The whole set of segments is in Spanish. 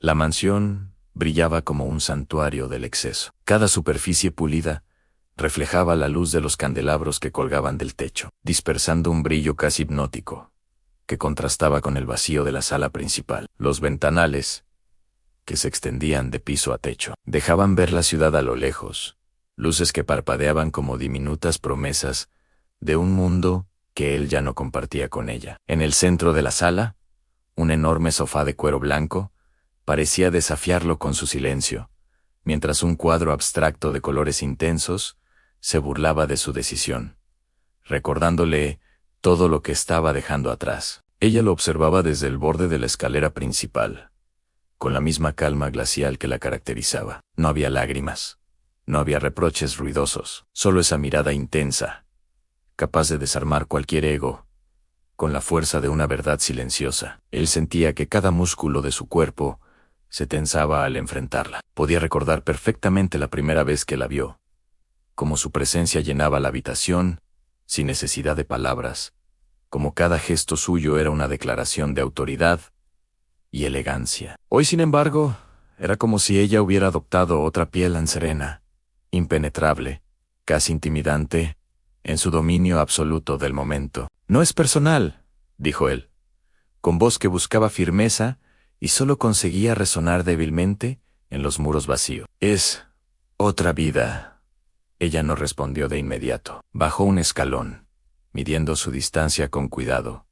La mansión brillaba como un santuario del exceso. Cada superficie pulida reflejaba la luz de los candelabros que colgaban del techo, dispersando un brillo casi hipnótico, que contrastaba con el vacío de la sala principal. Los ventanales, que se extendían de piso a techo, dejaban ver la ciudad a lo lejos, luces que parpadeaban como diminutas promesas de un mundo que él ya no compartía con ella. En el centro de la sala, un enorme sofá de cuero blanco parecía desafiarlo con su silencio, mientras un cuadro abstracto de colores intensos se burlaba de su decisión, recordándole todo lo que estaba dejando atrás. Ella lo observaba desde el borde de la escalera principal, con la misma calma glacial que la caracterizaba. No había lágrimas, no había reproches ruidosos, solo esa mirada intensa, capaz de desarmar cualquier ego, con la fuerza de una verdad silenciosa. Él sentía que cada músculo de su cuerpo se tensaba al enfrentarla. Podía recordar perfectamente la primera vez que la vio, como su presencia llenaba la habitación, sin necesidad de palabras, como cada gesto suyo era una declaración de autoridad y elegancia. Hoy, sin embargo, era como si ella hubiera adoptado otra piel serena, impenetrable, casi intimidante, en su dominio absoluto del momento. «No es personal», dijo él, con voz que buscaba firmeza y solo conseguía resonar débilmente en los muros vacíos. «Es otra vida». Ella no respondió de inmediato. Bajó un escalón, midiendo su distancia con cuidado,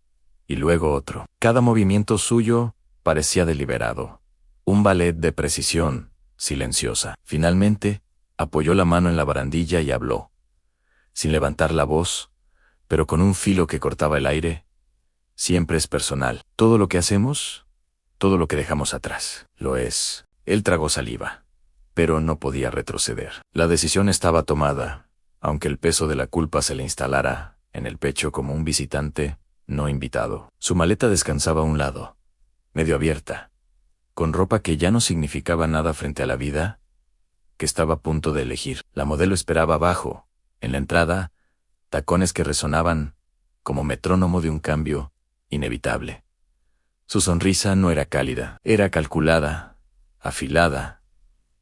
y luego otro. Cada movimiento suyo parecía deliberado, un ballet de precisión, silenciosa. Finalmente, apoyó la mano en la barandilla y habló, sin levantar la voz, pero con un filo que cortaba el aire. «Siempre es personal. Todo lo que hacemos, todo lo que dejamos atrás, lo es». Él tragó saliva, pero no podía retroceder. La decisión estaba tomada, aunque el peso de la culpa se le instalara en el pecho como un visitante no invitado. Su maleta descansaba a un lado, medio abierta, con ropa que ya no significaba nada frente a la vida que estaba a punto de elegir. La modelo esperaba abajo, en la entrada, tacones que resonaban como metrónomo de un cambio inevitable. Su sonrisa no era cálida, era calculada, afilada,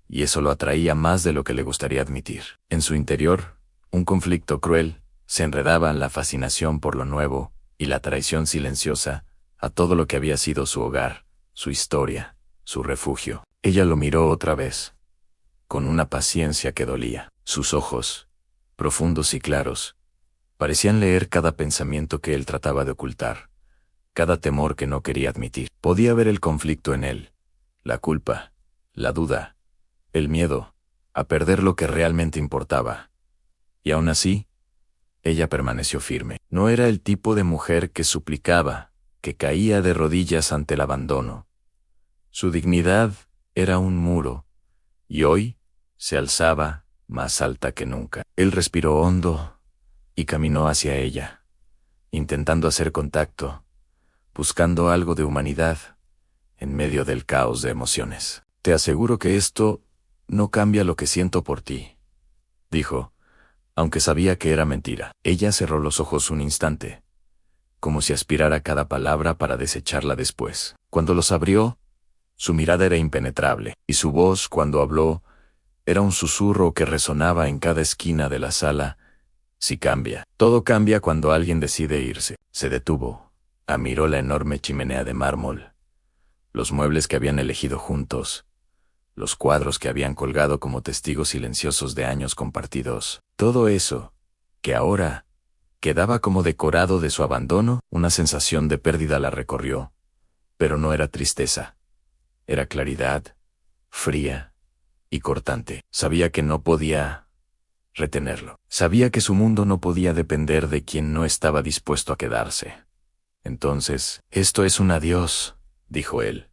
y eso lo atraía más de lo que le gustaría admitir. En su interior, un conflicto cruel se enredaba en la fascinación por lo nuevo y la traición silenciosa a todo lo que había sido su hogar, su historia, su refugio. Ella lo miró otra vez, con una paciencia que dolía. Sus ojos, profundos y claros, parecían leer cada pensamiento que él trataba de ocultar, cada temor que no quería admitir. Podía ver el conflicto en él, la culpa, la duda, el miedo a perder lo que realmente importaba. Y aún así, ella permaneció firme. No era el tipo de mujer que suplicaba, que caía de rodillas ante el abandono. Su dignidad era un muro, y hoy se alzaba más alta que nunca. Él respiró hondo y caminó hacia ella, intentando hacer contacto, buscando algo de humanidad en medio del caos de emociones. «Te aseguro que esto no cambia lo que siento por ti», dijo, aunque sabía que era mentira. Ella cerró los ojos un instante, como si aspirara cada palabra para desecharla después. Cuando los abrió, su mirada era impenetrable, y su voz, cuando habló, era un susurro que resonaba en cada esquina de la sala. «Si cambia. Todo cambia cuando alguien decide irse». Se detuvo, admiró la enorme chimenea de mármol, los muebles que habían elegido juntos, los cuadros que habían colgado como testigos silenciosos de años compartidos. Todo eso, que ahora quedaba como decorado de su abandono. Una sensación de pérdida la recorrió, pero no era tristeza. Era claridad, fría y cortante. Sabía que no podía retenerlo. Sabía que su mundo no podía depender de quien no estaba dispuesto a quedarse. Entonces, «Esto es un adiós», dijo él,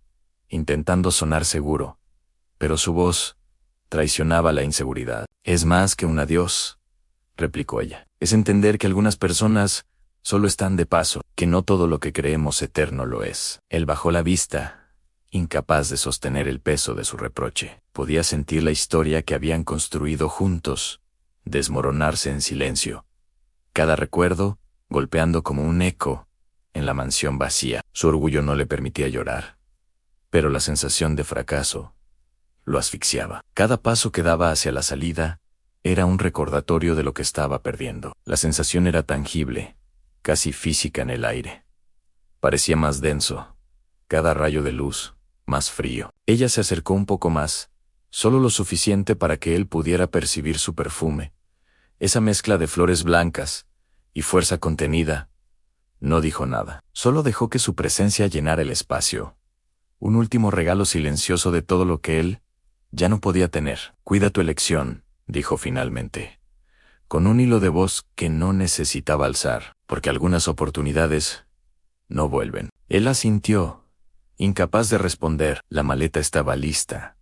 intentando sonar seguro, pero su voz traicionaba la inseguridad. «Es más que un adiós», replicó ella. «Es entender que algunas personas solo están de paso, que no todo lo que creemos eterno lo es». Él bajó la vista, incapaz de sostener el peso de su reproche. Podía sentir la historia que habían construido juntos desmoronarse en silencio, cada recuerdo golpeando como un eco en la mansión vacía. Su orgullo no le permitía llorar, pero la sensación de fracaso lo asfixiaba. Cada paso que daba hacia la salida era un recordatorio de lo que estaba perdiendo. La sensación era tangible, casi física en el aire. Parecía más denso, cada rayo de luz más frío. Ella se acercó un poco más, solo lo suficiente para que él pudiera percibir su perfume, esa mezcla de flores blancas y fuerza contenida. No dijo nada, solo dejó que su presencia llenara el espacio. Un último regalo silencioso de todo lo que él ya no podía tener. Cuida tu elección, dijo finalmente, con un hilo de voz que no necesitaba alzar, porque algunas oportunidades no vuelven. Él asintió, incapaz de responder. La maleta estaba lista.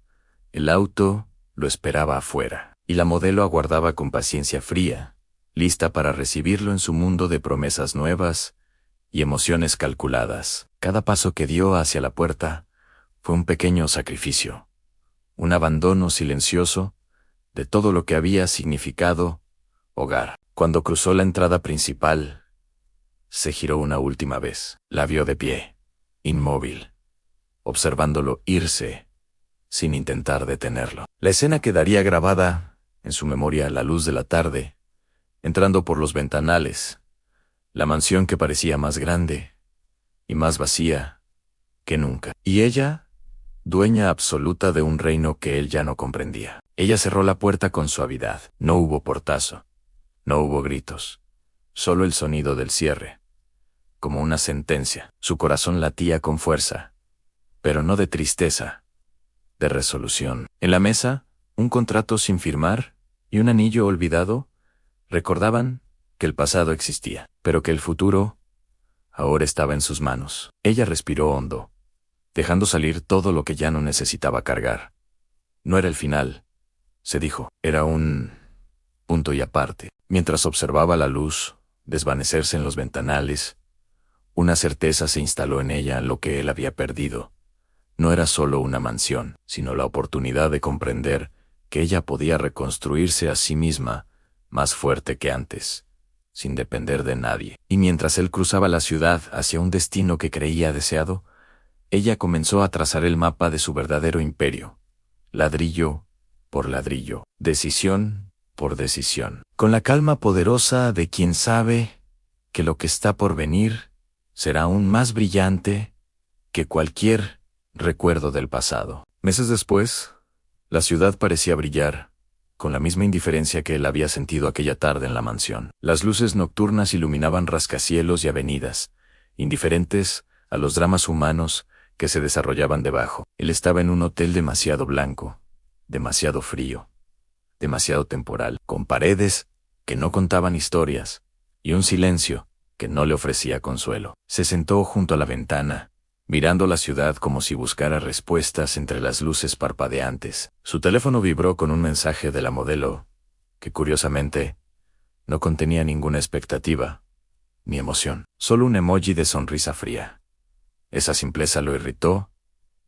El auto lo esperaba afuera, y la modelo aguardaba con paciencia fría, lista para recibirlo en su mundo de promesas nuevas y emociones calculadas. Cada paso que dio hacia la puerta fue un pequeño sacrificio, un abandono silencioso de todo lo que había significado hogar. Cuando cruzó la entrada principal, se giró una última vez. La vio de pie, inmóvil, observándolo irse, sin intentar detenerlo. La escena quedaría grabada en su memoria a la luz de la tarde, entrando por los ventanales, la mansión que parecía más grande y más vacía que nunca. Y ella, dueña absoluta de un reino que él ya no comprendía. Ella cerró la puerta con suavidad. No hubo portazo, no hubo gritos, solo el sonido del cierre, como una sentencia. Su corazón latía con fuerza, pero no de tristeza, de resolución. En la mesa, un contrato sin firmar y un anillo olvidado recordaban que el pasado existía, pero que el futuro ahora estaba en sus manos. Ella respiró hondo, dejando salir todo lo que ya no necesitaba cargar. No era el final, se dijo, era un punto y aparte. Mientras observaba la luz desvanecerse en los ventanales, una certeza se instaló en ella. Lo que él había perdido no era solo una mansión, sino la oportunidad de comprender que ella podía reconstruirse a sí misma más fuerte que antes, sin depender de nadie. Y mientras él cruzaba la ciudad hacia un destino que creía deseado, ella comenzó a trazar el mapa de su verdadero imperio, ladrillo por ladrillo, decisión por decisión, con la calma poderosa de quien sabe que lo que está por venir será aún más brillante que cualquier recuerdo del pasado. Meses después, la ciudad parecía brillar, con la misma indiferencia que él había sentido aquella tarde en la mansión. Las luces nocturnas iluminaban rascacielos y avenidas, indiferentes a los dramas humanos que se desarrollaban debajo. Él estaba en un hotel demasiado blanco, demasiado frío, demasiado temporal, con paredes que no contaban historias y un silencio que no le ofrecía consuelo. Se sentó junto a la ventana, mirando la ciudad como si buscara respuestas entre las luces parpadeantes. Su teléfono vibró con un mensaje de la modelo, que curiosamente no contenía ninguna expectativa ni emoción, solo un emoji de sonrisa fría. Esa simpleza lo irritó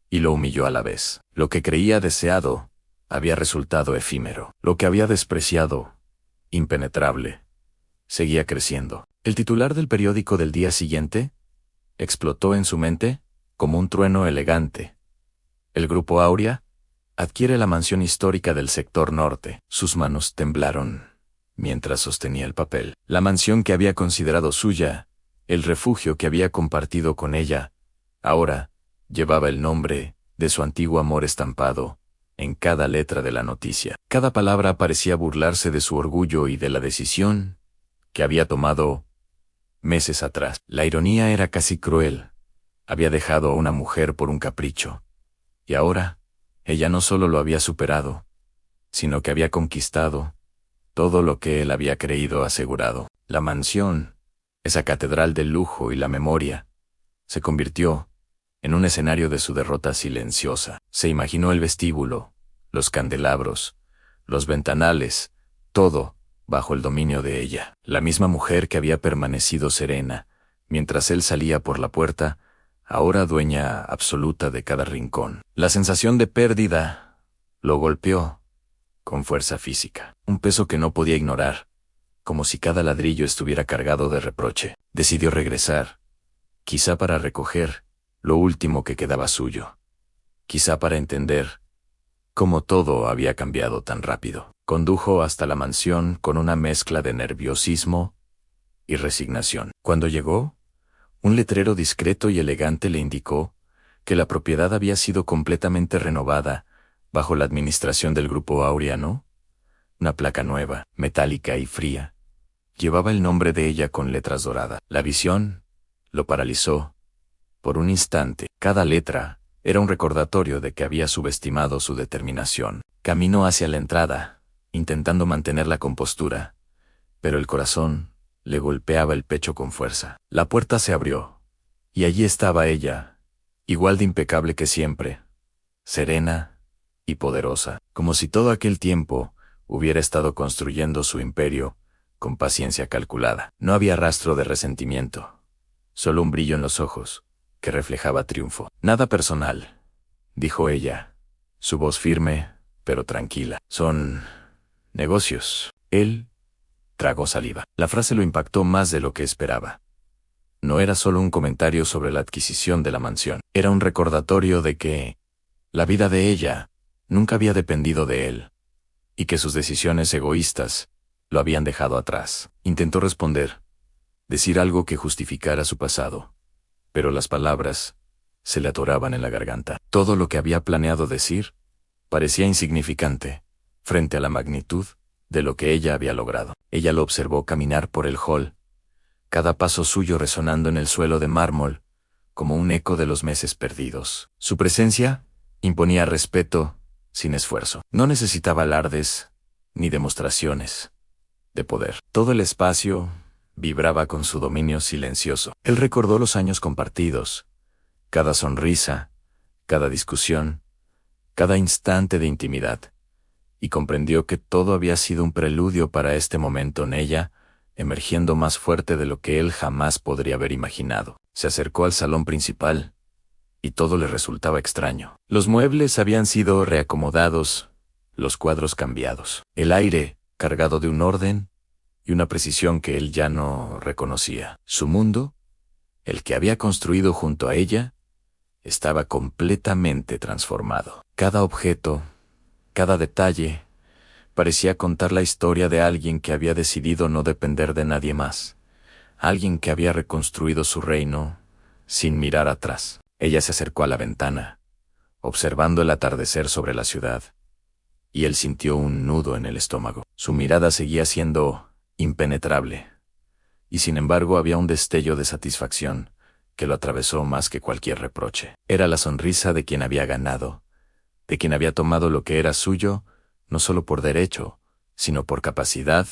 y lo humilló a la vez. Lo que creía deseado había resultado efímero. Lo que había despreciado, impenetrable, seguía creciendo. El titular del periódico del día siguiente explotó en su mente como un trueno elegante. El Grupo Aurea adquiere la mansión histórica del sector norte. Sus manos temblaron mientras sostenía el papel. La mansión que había considerado suya, el refugio que había compartido con ella, ahora llevaba el nombre de su antiguo amor estampado en cada letra de la noticia. Cada palabra parecía burlarse de su orgullo y de la decisión que había tomado meses atrás. La ironía era casi cruel. Había dejado a una mujer por un capricho. Y ahora, ella no solo lo había superado, sino que había conquistado todo lo que él había creído asegurado. La mansión, esa catedral del lujo y la memoria, se convirtió en un escenario de su derrota silenciosa. Se imaginó el vestíbulo, los candelabros, los ventanales, todo bajo el dominio de ella. La misma mujer que había permanecido serena mientras él salía por la puerta, ahora dueña absoluta de cada rincón. La sensación de pérdida lo golpeó con fuerza física, un peso que no podía ignorar, como si cada ladrillo estuviera cargado de reproche. Decidió regresar, quizá para recoger lo último que quedaba suyo, quizá para entender cómo todo había cambiado tan rápido. Condujo hasta la mansión con una mezcla de nerviosismo y resignación. Cuando llegó, un letrero discreto y elegante le indicó que la propiedad había sido completamente renovada bajo la administración del Grupo Aureano. Una placa nueva, metálica y fría, llevaba el nombre de ella con letras doradas. La visión lo paralizó. Por un instante, cada letra era un recordatorio de que había subestimado su determinación. Caminó hacia la entrada, intentando mantener la compostura, pero el corazón le golpeaba el pecho con fuerza. La puerta se abrió, y allí estaba ella, igual de impecable que siempre, serena y poderosa, como si todo aquel tiempo hubiera estado construyendo su imperio con paciencia calculada. No había rastro de resentimiento, solo un brillo en los ojos que reflejaba triunfo. Nada personal, dijo ella, su voz firme pero tranquila. Son negocios. Él tragó saliva. La frase lo impactó más de lo que esperaba. No era solo un comentario sobre la adquisición de la mansión, era un recordatorio de que la vida de ella nunca había dependido de él, y que sus decisiones egoístas lo habían dejado atrás. Intentó responder, decir algo que justificara su pasado, pero las palabras se le atoraban en la garganta. Todo lo que había planeado decir parecía insignificante frente a la magnitud de lo que ella había logrado. Ella lo observó caminar por el hall, cada paso suyo resonando en el suelo de mármol como un eco de los meses perdidos. Su presencia imponía respeto sin esfuerzo. No necesitaba alardes ni demostraciones de poder. Todo el espacio vibraba con su dominio silencioso. Él recordó los años compartidos, cada sonrisa, cada discusión, cada instante de intimidad, y comprendió que todo había sido un preludio para este momento en ella, emergiendo más fuerte de lo que él jamás podría haber imaginado. Se acercó al salón principal, y todo le resultaba extraño. Los muebles habían sido reacomodados, los cuadros cambiados, el aire cargado de un orden y una precisión que él ya no reconocía. Su mundo, el que había construido junto a ella, estaba completamente transformado. Cada objeto, cada detalle, parecía contar la historia de alguien que había decidido no depender de nadie más, alguien que había reconstruido su reino sin mirar atrás. Ella se acercó a la ventana, observando el atardecer sobre la ciudad, y él sintió un nudo en el estómago. Su mirada seguía siendo impenetrable, y sin embargo había un destello de satisfacción que lo atravesó más que cualquier reproche. Era la sonrisa de quien había ganado, de quien había tomado lo que era suyo, no solo por derecho, sino por capacidad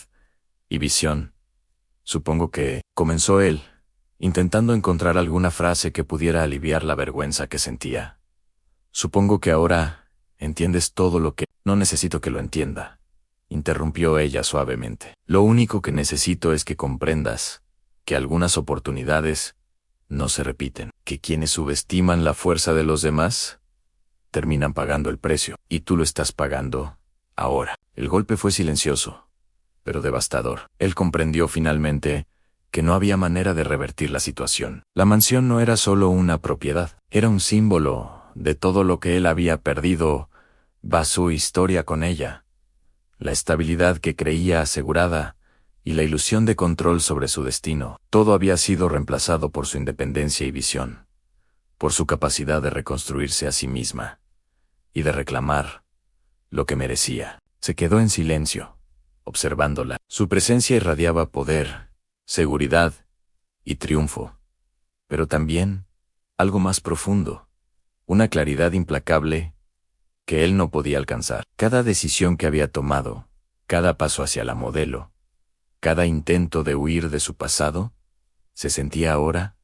y visión. Supongo que, comenzó él, intentando encontrar alguna frase que pudiera aliviar la vergüenza que sentía. Supongo que ahora entiendes todo lo que... No necesito que lo entienda, interrumpió ella suavemente. Lo único que necesito es que comprendas que algunas oportunidades no se repiten, que quienes subestiman la fuerza de los demás terminan pagando el precio, y tú lo estás pagando ahora. El golpe fue silencioso, pero devastador. Él comprendió finalmente que no había manera de revertir la situación. La mansión no era solo una propiedad, era un símbolo de todo lo que él había perdido, su historia con ella, la estabilidad que creía asegurada y la ilusión de control sobre su destino. Todo había sido reemplazado por su independencia y visión, por su capacidad de reconstruirse a sí misma y de reclamar lo que merecía. Se quedó en silencio, observándola. Su presencia irradiaba poder, seguridad y triunfo, pero también algo más profundo, una claridad implacable que él no podía alcanzar. Cada decisión que había tomado, cada paso hacia la modelo, cada intento de huir de su pasado, se sentía ahora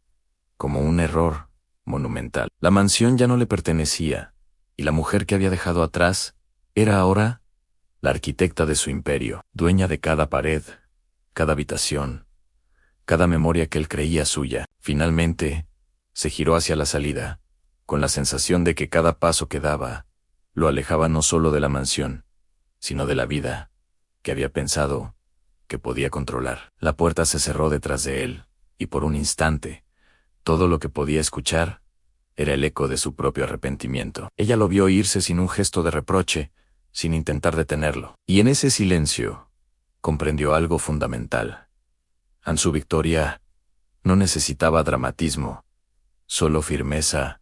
como un error monumental. La mansión ya no le pertenecía, y la mujer que había dejado atrás era ahora la arquitecta de su imperio, dueña de cada pared, cada habitación, cada memoria que él creía suya. Finalmente, se giró hacia la salida, con la sensación de que cada paso que daba lo alejaba no solo de la mansión, sino de la vida que había pensado que podía controlar. La puerta se cerró detrás de él, y por un instante, todo lo que podía escuchar era el eco de su propio arrepentimiento. Ella lo vio irse sin un gesto de reproche, sin intentar detenerlo. Y en ese silencio, comprendió algo fundamental. Su victoria no necesitaba dramatismo, solo firmeza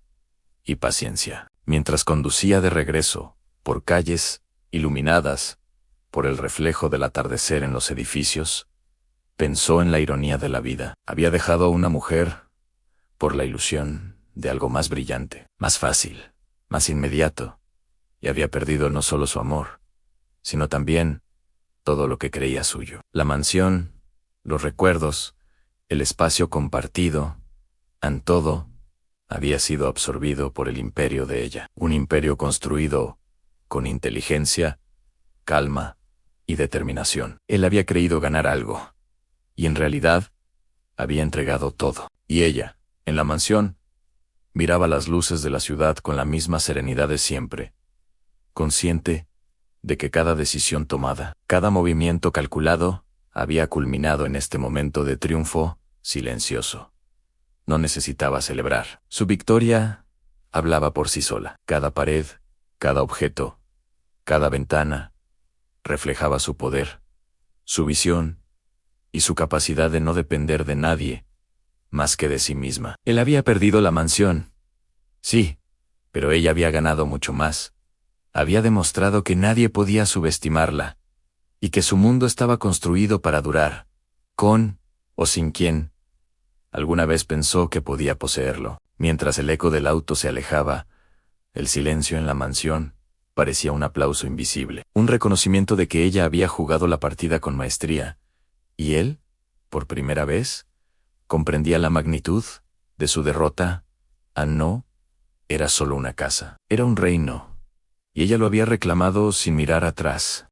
y paciencia. Mientras conducía de regreso, por calles iluminadas por el reflejo del atardecer en los edificios, pensó en la ironía de la vida. Había dejado a una mujer por la ilusión de algo más brillante, más fácil, más inmediato, y había perdido no solo su amor, sino también todo lo que creía suyo. La mansión, los recuerdos, el espacio compartido, todo había sido absorbido por el imperio de ella. Un imperio construido con inteligencia, calma y determinación. Él había creído ganar algo, y en realidad había entregado todo. Y ella, en la mansión, miraba las luces de la ciudad con la misma serenidad de siempre, consciente de que cada decisión tomada, cada movimiento calculado, había culminado en este momento de triunfo silencioso. No necesitaba celebrar. Su victoria hablaba por sí sola. Cada pared, cada objeto, cada ventana, reflejaba su poder, su visión y su capacidad de no depender de nadie más que de sí misma. Él había perdido la mansión. Sí, pero ella había ganado mucho más. Había demostrado que nadie podía subestimarla, y que su mundo estaba construido para durar, con o sin quien. Alguna vez pensó que podía poseerlo. Mientras el eco del auto se alejaba, el silencio en la mansión parecía un aplauso invisible, un reconocimiento de que ella había jugado la partida con maestría, y él, por primera vez, comprendía la magnitud de su derrota. No era solo una casa, era un reino, y ella lo había reclamado sin mirar atrás.